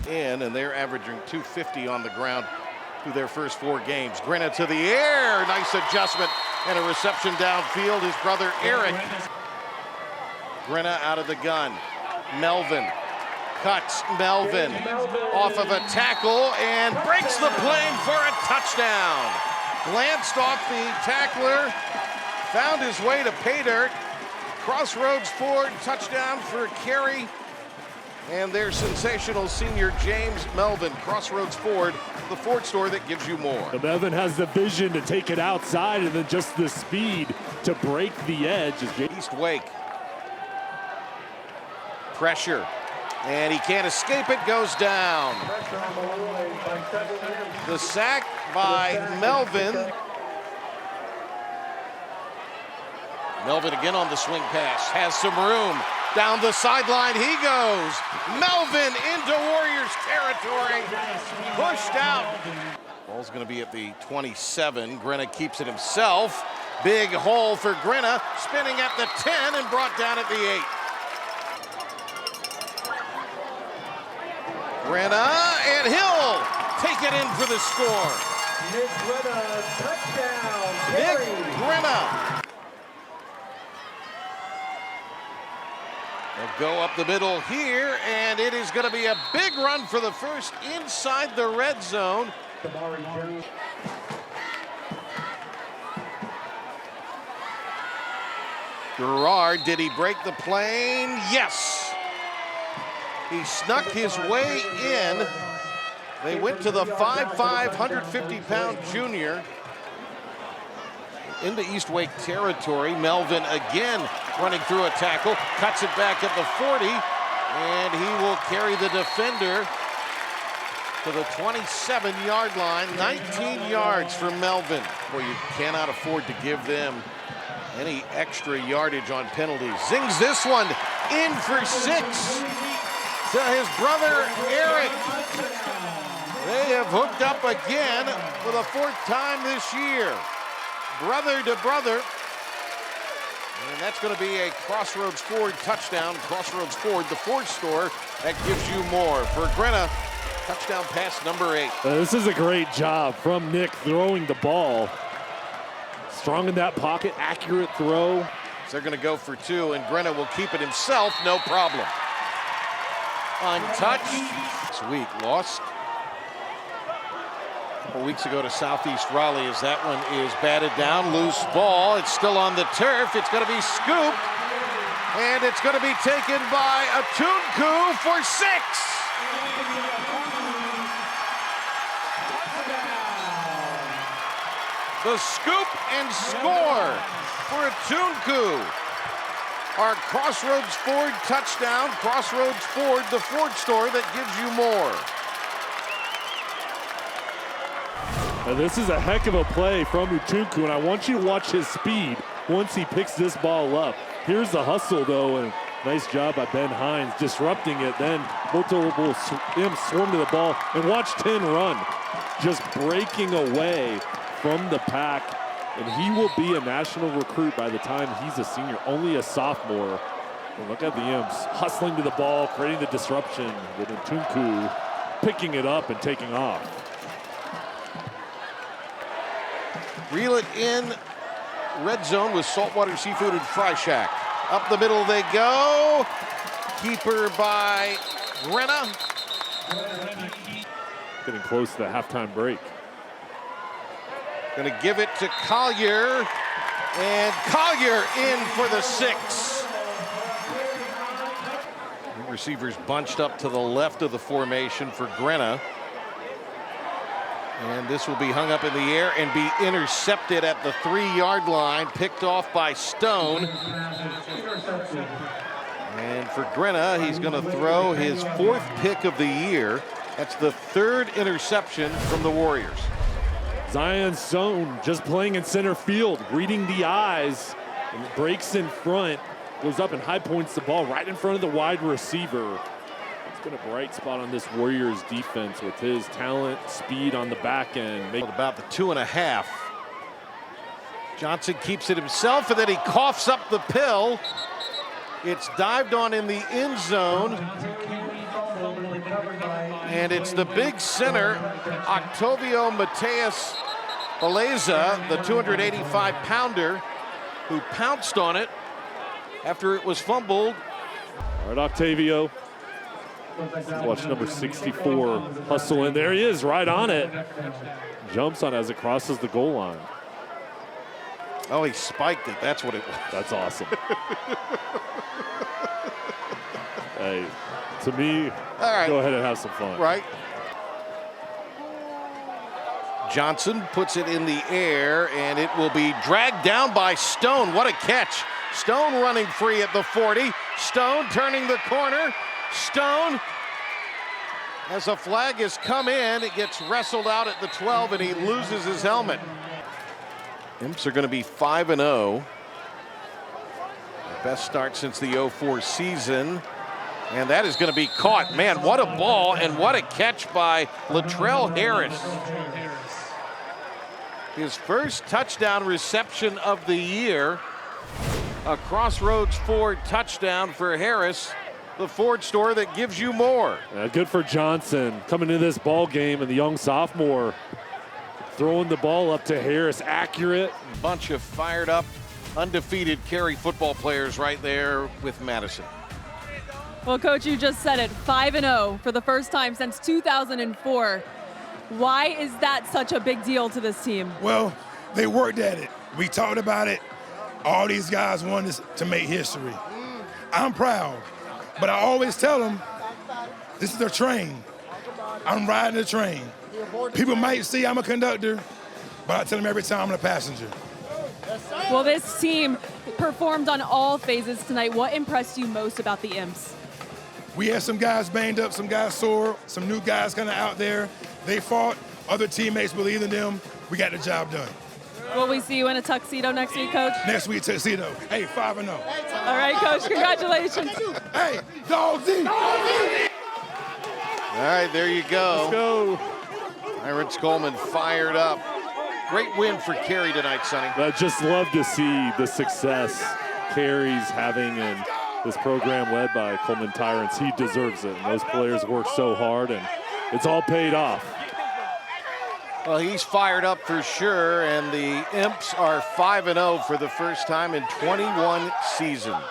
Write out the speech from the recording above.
in, and they're averaging 250 on the ground through their first 4 games. Grinna to the air, nice adjustment and a reception downfield. His brother Eric. Grinna out of the gun. Melvin cuts. Melvin off of a tackle and breaks the plane for a touchdown. Glanced off the tackler, found his way to pay dirt. Crossroads Ford touchdown for Cary and their sensational senior James Melvin. Crossroads Ford, the Ford store that gives you more. Melvin has the vision to take it outside and then just the speed to break the edge. East Wake. Pressure, and he can't escape it, goes down. The sack by Melvin. Melvin again on the swing pass, has some room. Down the sideline he goes. Melvin into Warriors territory, pushed out. Ball's gonna be at the 27. Grinna keeps it himself. Big hole for Grinna, spinning at the 10 and brought down at the 8. Grinna, and he'll take it in for the score. Nick Grinna, touchdown. Nick Cary. Grinna. They'll go up the middle here, and it is going to be a big run for the first inside the red zone. Gerard, did he break the plane? Yes. He snuck his way in. They went to the 5'5", 150-pound junior into East Wake territory. Melvin again running through a tackle, cuts it back at the 40, and he will carry the defender to the 27-yard line. 19 yards for Melvin. Boy, you cannot afford to give them any extra yardage on penalties. Zings this one in for 6. To his brother Eric. They have hooked up again for the 4th time this year. Brother to brother. And that's going to be a Crossroads Ford touchdown. Crossroads Ford, the Ford store that gives you more. For Grinna, touchdown pass number 8. This is a great job from Nick throwing the ball. Strong in that pocket, accurate throw. So they're going to go for 2, and Grinna will keep it himself, no problem. Untouched. This week lost a couple weeks ago to Southeast Raleigh as that one is batted down. Loose ball. It's still on the turf. It's going to be scooped. And it's going to be taken by Atunku for 6. The scoop and score for Atunku. Our Crossroads Ford touchdown. Crossroads Ford, the Ford store that gives you more. Now this is a heck of a play from Atunku, and I want you to watch his speed once he picks this ball up. Here's the hustle, though, and nice job by Ben Hines disrupting it. Then multiple him swarm to the ball, and watch 10 run, just breaking away from the pack. And he will be a national recruit by the time he's a senior, only a sophomore. And look at the Imps hustling to the ball, creating the disruption with Atunku picking it up and taking off. Reel it in. Red zone with Saltwater Seafood and Fry Shack. Up the middle they go. Keeper by Grinna. Getting close to the halftime break. Going to give it to Collier, and Collier in for the 6. Receivers bunched up to the left of the formation for Grinna. And this will be hung up in the air and be intercepted at the 3-yard line, picked off by Stone. And for Grinna, he's going to throw his 4th pick of the year. That's the 3rd interception from the Warriors. Zion Stone just playing in center field, reading the eyes, and breaks in front, goes up and high points the ball right in front of the wide receiver. It's been a bright spot on this Warriors defense with his talent, speed on the back end. About the 2.5. Johnson keeps it himself, and then he coughs up the pill. It's dived on in the end zone. And it's the big center, Octavio Mateus Beleza, the 285-pounder, who pounced on it after it was fumbled. All right, Octavio. Watch number 64 hustle in. There he is, right on it. Jumps on as it crosses the goal line. Oh, he spiked it. That's what it was. That's awesome. Hey, to me, all right, go ahead and have some fun. Right. Johnson puts it in the air, and it will be dragged down by Stone. What a catch. Stone running free at the 40. Stone turning the corner. Stone, as a flag has come in, it gets wrestled out at the 12, and he loses his helmet. Imps are going to be 5-0. Their best start since the 04 season. And that is going to be caught. Man, what a ball and what a catch by Latrell Harris. His first touchdown reception of the year. A Crossroads Ford touchdown for Harris, the Ford store that gives you more. Good for Johnson coming into this ball game, and the young sophomore throwing the ball up to Harris, accurate. Bunch of fired up, undefeated Cary football players right there with Madison. Well, Coach, you just said it, 5-0 for the first time since 2004. Why is that such a big deal to this team? Well, they worked at it. We talked about it. All these guys wanted to make history. I'm proud, but I always tell them, this is their train. I'm riding the train. People might see I'm a conductor, but I tell them every time I'm a passenger. Well, this team performed on all phases tonight. What impressed you most about the Imps? We had some guys banged up, some guys sore, some new guys kind of out there. They fought. Other teammates believed in them. We got the job done. Will we see you in a tuxedo next week, Coach? Next week, tuxedo. Hey, 5-0. All right, Coach, congratulations. Hey, Dogsy! All right, there you go. Let's go. Aaron Coleman fired up. Great win for Cary tonight, Sonny. I just love to see the success Cary's having in this program led by Coleman Tyrants. He deserves it. And those players work so hard, and it's all paid off. Well, he's fired up for sure, and the Imps are 5-0 for the first time in 21 seasons.